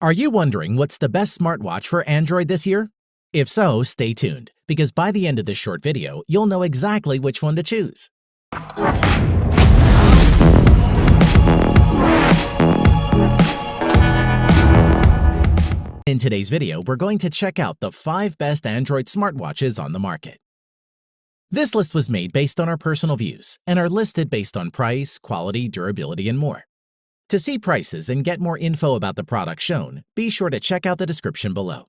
Are you wondering what's the best smartwatch for Android this year? If so, stay tuned, because by the end of this short video, you'll know exactly which one to choose. In today's video, we're going to check out the 5 best Android smartwatches on the market. This list was made based on our personal views and are listed based on price, quality, durability, and more. To see prices and get more info about the products shown, be sure to check out the description below.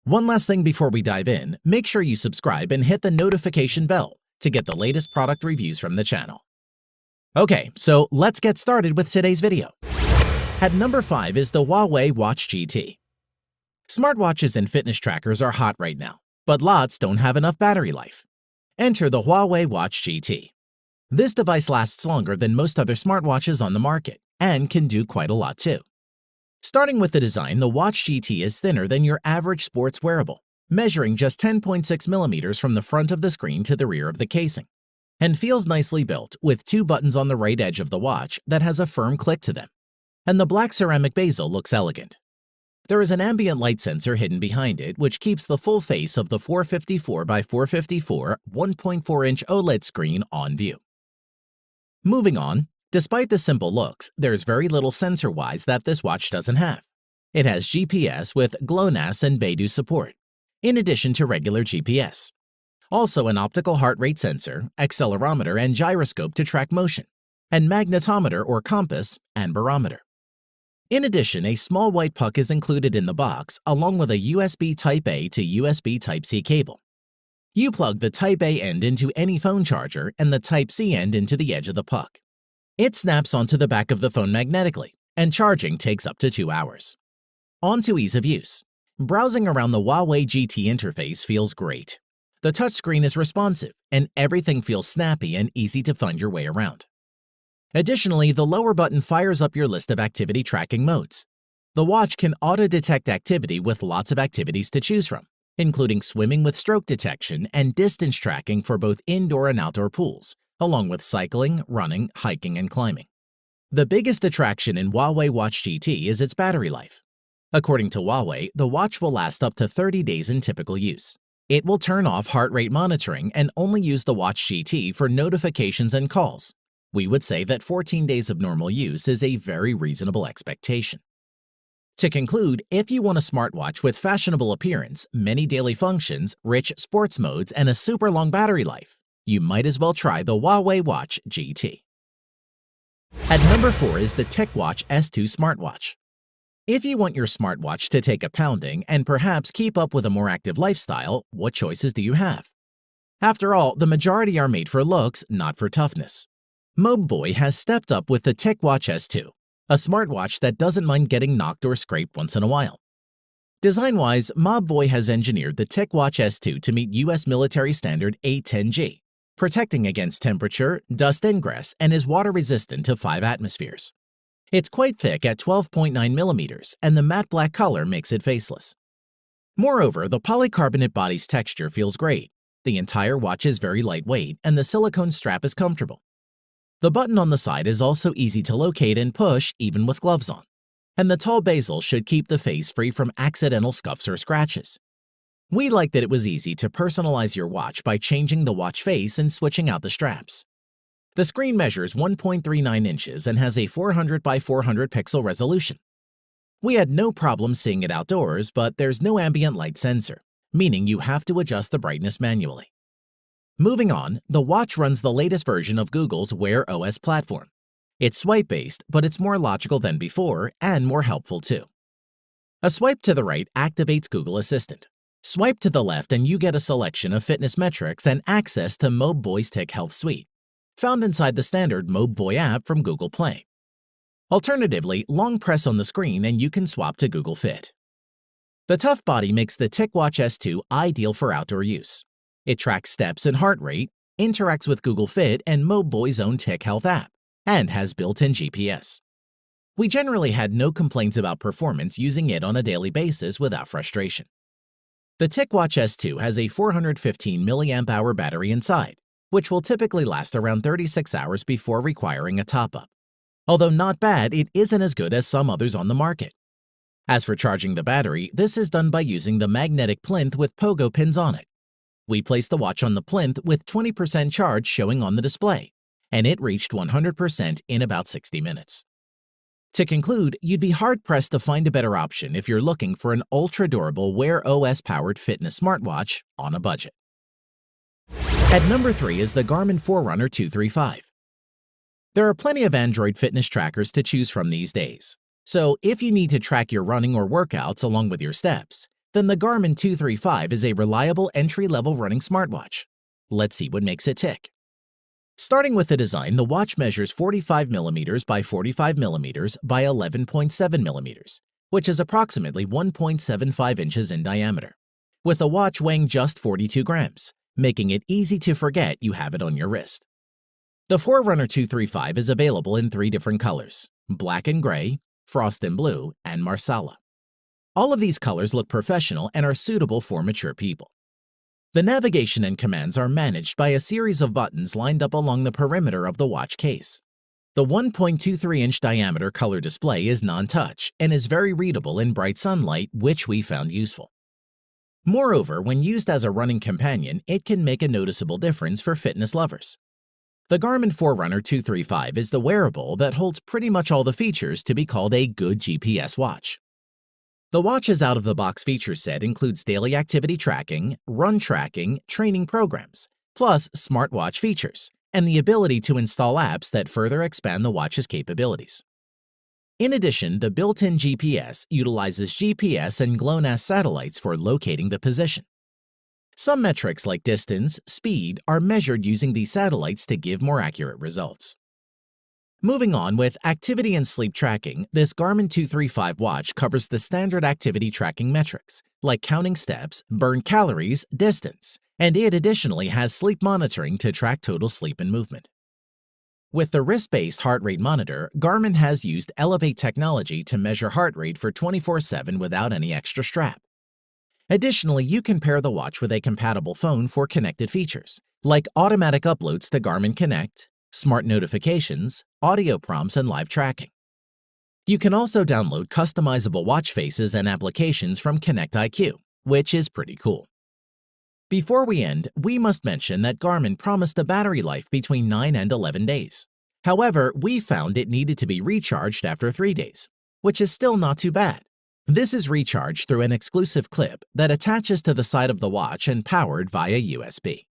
One last thing before we dive in, make sure you subscribe and hit the notification bell to get the latest product reviews from the channel. Okay, so let's get started with today's video. At number 5 is the Huawei Watch GT. Smartwatches and fitness trackers are hot right now, but lots don't have enough battery life. Enter the Huawei Watch GT. This device lasts longer than most other smartwatches on the market and can do quite a lot too. Starting with the design, the Watch GT is thinner than your average sports wearable, measuring just 10.6 millimeters from the front of the screen to the rear of the casing, and feels nicely built with 2 buttons on the right edge of the watch that has a firm click to them. And the black ceramic bezel looks elegant. There is an ambient light sensor hidden behind it, which keeps the full face of the 454 by 454 1.4-inch OLED screen on view. Moving on, despite the simple looks, there's very little sensor-wise that this watch doesn't have. It has GPS with GLONASS and Beidou support, in addition to regular GPS. Also an optical heart rate sensor, accelerometer and gyroscope to track motion, and magnetometer or compass and barometer. In addition, a small white puck is included in the box along with a USB Type-A to USB Type-C cable. You plug the Type-A end into any phone charger and the Type-C end into the edge of the puck. It snaps onto the back of the phone magnetically, and charging takes up to 2 hours. On to ease of use. Browsing around the Huawei GT interface feels great. The touchscreen is responsive, and everything feels snappy and easy to find your way around. Additionally, the lower button fires up your list of activity tracking modes. The watch can auto-detect activity with lots of activities to choose from, including swimming with stroke detection and distance tracking for both indoor and outdoor pools, along with cycling, running, hiking, and climbing. The biggest attraction in Huawei Watch GT is its battery life. According to Huawei, the watch will last up to 30 days in typical use. It will turn off heart rate monitoring and only use the Watch GT for notifications and calls. We would say that 14 days of normal use is a very reasonable expectation. To conclude, if you want a smartwatch with fashionable appearance, many daily functions, rich sports modes, and a super long battery life, you might as well try the Huawei Watch GT. At number 4 is the TicWatch S2 smartwatch. If you want your smartwatch to take a pounding and perhaps keep up with a more active lifestyle, what choices do you have? After all, the majority are made for looks, not for toughness. Mobvoi has stepped up with the TicWatch S2, a smartwatch that doesn't mind getting knocked or scraped once in a while. Design-wise, Mobvoi has engineered the TicWatch S2 to meet US military standard 810G, protecting against temperature, dust ingress, and is water-resistant to 5 atmospheres. It's quite thick at 12.9 millimeters, and the matte black color makes it faceless. Moreover, the polycarbonate body's texture feels great. The entire watch is very lightweight, and the silicone strap is comfortable. The button on the side is also easy to locate and push even with gloves on, and the tall bezel should keep the face free from accidental scuffs or scratches. We like that it was easy to personalize your watch by changing the watch face and switching out the straps. The screen measures 1.39 inches and has a 400 by 400 pixel resolution. We had no problem seeing it outdoors, but there's no ambient light sensor, meaning you have to adjust the brightness manually. Moving on, the watch runs the latest version of Google's Wear OS platform. It's swipe-based, but it's more logical than before and more helpful too. A swipe to the right activates Google Assistant. Swipe to the left and you get a selection of fitness metrics and access to Mobvoi's Tic Health Suite, found inside the standard Mobvoi app from Google Play. Alternatively, long press on the screen and you can swap to Google Fit. The tough body makes the TicWatch S2 ideal for outdoor use. It tracks steps and heart rate, interacts with Google Fit and Mobvoi's own Tic Health app, and has built-in GPS. We generally had no complaints about performance using it on a daily basis without frustration. The TicWatch S2 has a 415 mAh battery inside, which will typically last around 36 hours before requiring a top-up. Although not bad, it isn't as good as some others on the market. As for charging the battery, this is done by using the magnetic plinth with pogo pins on it. We placed the watch on the plinth with 20% charge showing on the display, and it reached 100% in about 60 minutes. To conclude, you'd be hard-pressed to find a better option if you're looking for an ultra-durable Wear OS-powered fitness smartwatch on a budget. At number 3 is the Garmin Forerunner 235. There are plenty of Android fitness trackers to choose from these days, so if you need to track your running or workouts along with your steps, then the Garmin 235 is a reliable entry-level running smartwatch. Let's see what makes it tick. Starting with the design, the watch measures 45mm by 45mm by 11.7mm, which is approximately 1.75 inches in diameter, with the watch weighing just 42 grams, making it easy to forget you have it on your wrist. The Forerunner 235 is available in 3 different colors: black and gray, frost and blue, and marsala. All of these colors look professional and are suitable for mature people. The navigation and commands are managed by a series of buttons lined up along the perimeter of the watch case. The 1.23-inch diameter color display is non-touch and is very readable in bright sunlight, which we found useful. Moreover, when used as a running companion, it can make a noticeable difference for fitness lovers. The Garmin Forerunner 235 is the wearable that holds pretty much all the features to be called a good GPS watch. The watch's out-of-the-box feature set includes daily activity tracking, run tracking, training programs, plus smartwatch features, and the ability to install apps that further expand the watch's capabilities. In addition, the built-in GPS utilizes GPS and GLONASS satellites for locating the position. Some metrics like distance, speed are measured using these satellites to give more accurate results. Moving on with activity and sleep tracking, this Garmin 235 watch covers the standard activity tracking metrics, like counting steps, burned calories, distance, and it additionally has sleep monitoring to track total sleep and movement. With the wrist-based heart rate monitor, Garmin has used Elevate technology to measure heart rate for 24/7 without any extra strap. Additionally, you can pair the watch with a compatible phone for connected features, like automatic uploads to Garmin Connect, smart notifications, audio prompts, and live tracking. You can also download customizable watch faces and applications from Connect IQ, which is pretty cool. Before we end, we must mention that Garmin promised a battery life between 9 and 11 days. However, we found it needed to be recharged after 3 days, which is still not too bad. This is recharged through an exclusive clip that attaches to the side of the watch and powered via USB.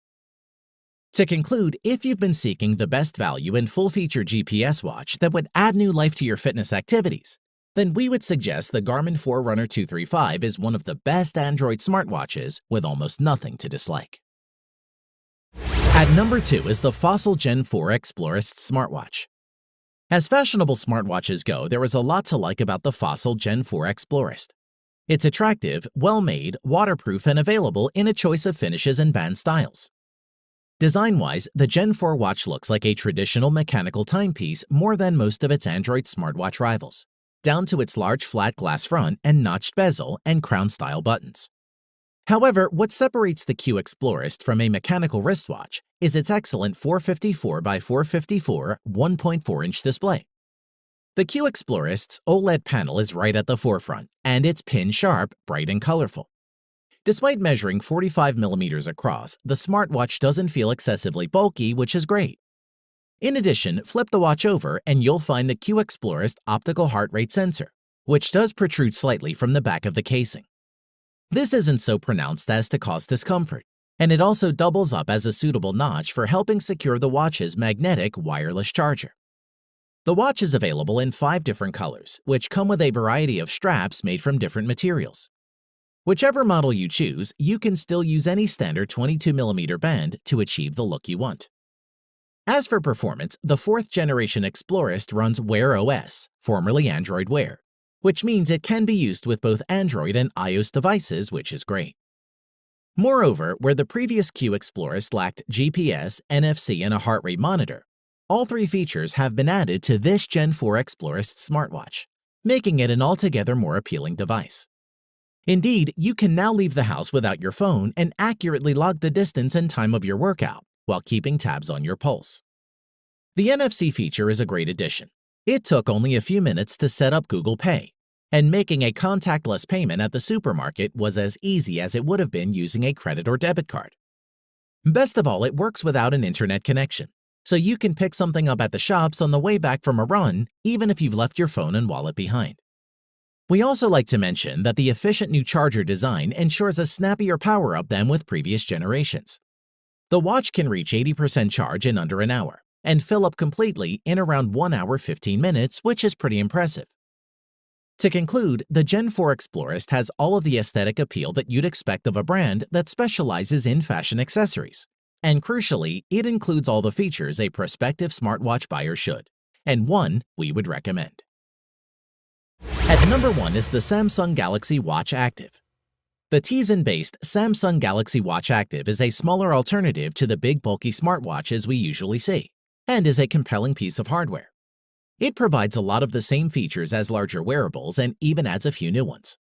To conclude, if you've been seeking the best value and full-feature GPS watch that would add new life to your fitness activities, then we would suggest the Garmin Forerunner 235 is one of the best Android smartwatches with almost nothing to dislike. At number 2 is the Fossil Gen 4 Explorist smartwatch. As fashionable smartwatches go, there is a lot to like about the Fossil Gen 4 Explorist. It's attractive, well-made, waterproof, and available in a choice of finishes and band styles. Design-wise, the Gen 4 watch looks like a traditional mechanical timepiece more than most of its Android smartwatch rivals, down to its large flat glass front and notched bezel and crown-style buttons. However, what separates the Q Explorist from a mechanical wristwatch is its excellent 454 by 454 1.4-inch display. The Q Explorist's OLED panel is right at the forefront, and it's pin-sharp, bright, and colorful. Despite measuring 45mm across, the smartwatch doesn't feel excessively bulky, which is great. In addition, flip the watch over and you'll find the Q Explorist optical heart rate sensor, which does protrude slightly from the back of the casing. This isn't so pronounced as to cause discomfort, and it also doubles up as a suitable notch for helping secure the watch's magnetic wireless charger. The watch is available in 5 different colors, which come with a variety of straps made from different materials. Whichever model you choose, you can still use any standard 22mm band to achieve the look you want. As for performance, the 4th generation Explorist runs Wear OS, formerly Android Wear, which means it can be used with both Android and iOS devices, which is great. Moreover, where the previous Q Explorist lacked GPS, NFC, and a heart rate monitor, all 3 features have been added to this Gen 4 Explorist smartwatch, making it an altogether more appealing device. Indeed, you can now leave the house without your phone and accurately log the distance and time of your workout while keeping tabs on your pulse. The NFC feature is a great addition. It took only a few minutes to set up Google Pay, and making a contactless payment at the supermarket was as easy as it would have been using a credit or debit card. Best of all, it works without an internet connection, so you can pick something up at the shops on the way back from a run, even if you've left your phone and wallet behind. We also like to mention that the efficient new charger design ensures a snappier power-up than with previous generations. The watch can reach 80% charge in under an hour and fill up completely in around 1 hour 15 minutes, which is pretty impressive. To conclude, the Gen 4 Explorist has all of the aesthetic appeal that you'd expect of a brand that specializes in fashion accessories. And crucially, it includes all the features a prospective smartwatch buyer should, and one we would recommend. At number 1 is the Samsung Galaxy Watch Active. The Tizen-based Samsung Galaxy Watch Active is a smaller alternative to the big bulky smartwatches we usually see, and is a compelling piece of hardware. It provides a lot of the same features as larger wearables and even adds a few new ones.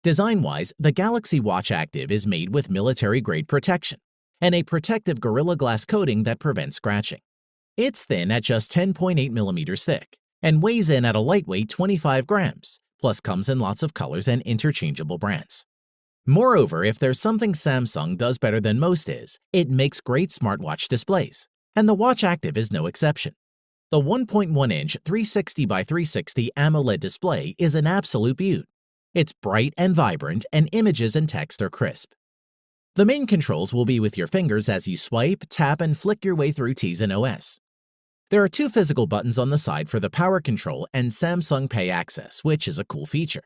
Design-wise, the Galaxy Watch Active is made with military-grade protection and a protective Gorilla Glass coating that prevents scratching. It's thin at just 10.8 millimeters thick and weighs in at a lightweight 25 grams, plus comes in lots of colors and interchangeable brands. Moreover, if there's something Samsung does better than most is, it makes great smartwatch displays, and the Watch Active is no exception. The 1.1-inch 360 by 360 AMOLED display is an absolute beaut. It's bright and vibrant, and images and text are crisp. The main controls will be with your fingers as you swipe, tap, and flick your way through Tizen OS. There are 2 physical buttons on the side for the power control and Samsung Pay access, which is a cool feature.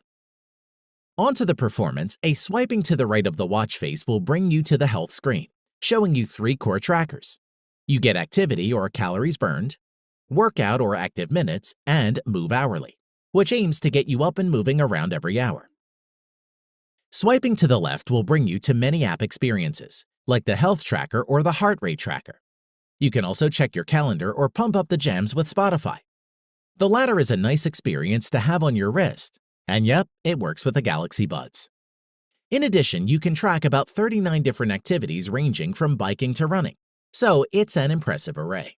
Onto the performance, a swiping to the right of the watch face will bring you to the health screen, showing you 3 core trackers. You get activity or calories burned, workout or active minutes, and move hourly, which aims to get you up and moving around every hour. Swiping to the left will bring you to many app experiences, like the health tracker or the heart rate tracker. You can also check your calendar or pump up the jams with Spotify. The latter is a nice experience to have on your wrist, and yep, it works with the Galaxy Buds. In addition, you can track about 39 different activities ranging from biking to running, so it's an impressive array.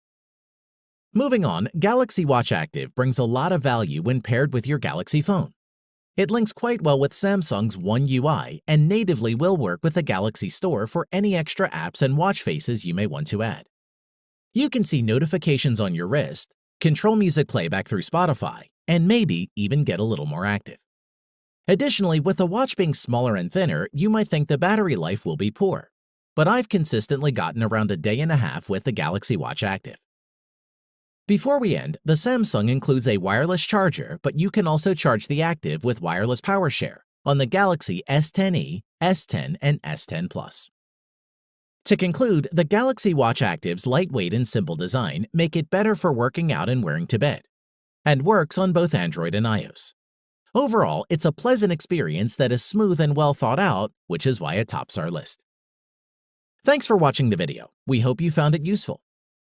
Moving on, Galaxy Watch Active brings a lot of value when paired with your Galaxy phone. It links quite well with Samsung's One UI and natively will work with the Galaxy Store for any extra apps and watch faces you may want to add. You can see notifications on your wrist, control music playback through Spotify, and maybe even get a little more active. Additionally, with the watch being smaller and thinner, you might think the battery life will be poor, but I've consistently gotten around a day and a half with the Galaxy Watch Active. Before we end, the Samsung includes a wireless charger, but you can also charge the Active with wireless power share on the Galaxy S10e, S10, and S10 Plus. To conclude, the Galaxy Watch Active's lightweight and simple design make it better for working out and wearing to bed, and works on both Android and iOS. Overall, it's a pleasant experience that is smooth and well thought out, which is why it tops our list. Thanks for watching the video. We hope you found it useful.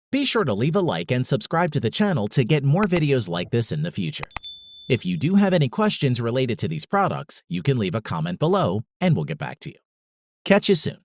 Be sure to leave a like and subscribe to the channel to get more videos like this in the future. If you do have any questions related to these products, you can leave a comment below and we'll get back to you. Catch you soon.